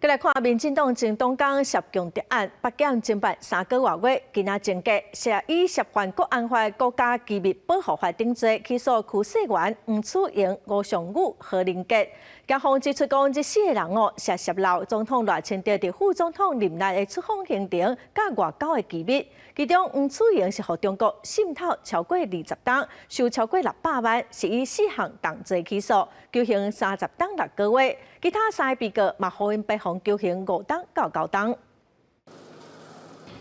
再来看民进党前党工涉强盗案，北检侦办3个月，今仔侦结，是以涉犯国安法国家机密保护法定罪起诉区议员黄楚莹、吴尚武、何林杰。检方指出讲，这4个人是泄露总统赖清德伫副总统任内的出访行程甲外交的机密。其中黄楚莹是互中国渗透超过20档，收超过600万，是以4项重罪起诉，求刑30档6个月。其他3个被告嘛，互因北方求刑5档到9档。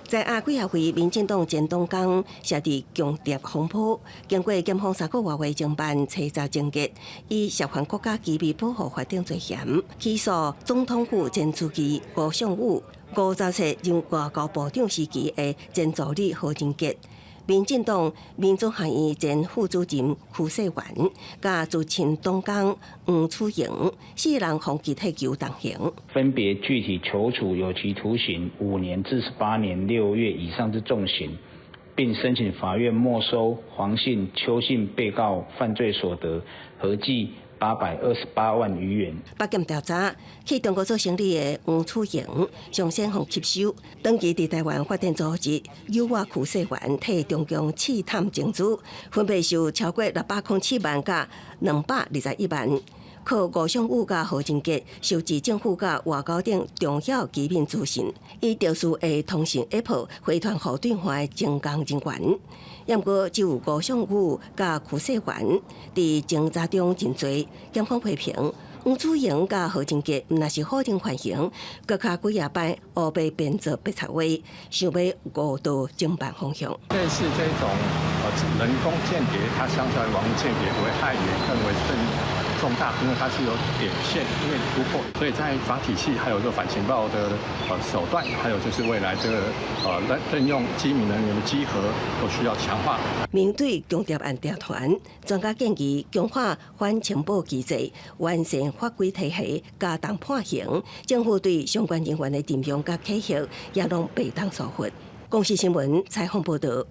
在阿几下回，民进党前党工涉伫强谍风波，经过检方3个月侦办，查查侦结，以涉犯国家机密保护法定罪嫌，起诉总统府前书记吴尚武、57任外交部长时期的前助理何仁杰。民进党民主学院前副主任区世元，甲资深党工黄楚莹，4人互集体求动刑，分别具体求处有期徒刑5年至18年6月以上之重刑，并申请法院没收黄姓、邱姓被告犯罪所得，合计828万余元。北检调查，去中国做生意的黄楚莹，上先互吸收，长期伫台湾发展组织诱惑区世元替中共试探情资，分别收超过607万甲221万。靠吴尚武甲何仁杰收集政府甲外交等重要机密资讯，以特殊的通讯 App 回传互对方的政工人员。不过，只有吴尚武甲区世元伫侦查中认罪，检方批评黄楚莹甲何仁杰若是法庭缓刑，搁卡几夜摆乌白编造白贼话，想要误导侦办方向。类似这种人工间谍，它相较于网络间谍危害也更为重大，因为它是有点线，因为突破，所以在法体系还有这个反情报的手段，还有就是未来这个任用机密人员的稽核都需要强化。面对强谍案调团，专家建议强化反情报机制，完善法规体系，加重判刑。政府对相关人员的任用甲启核也拢被当疏忽。公视新闻采访报道。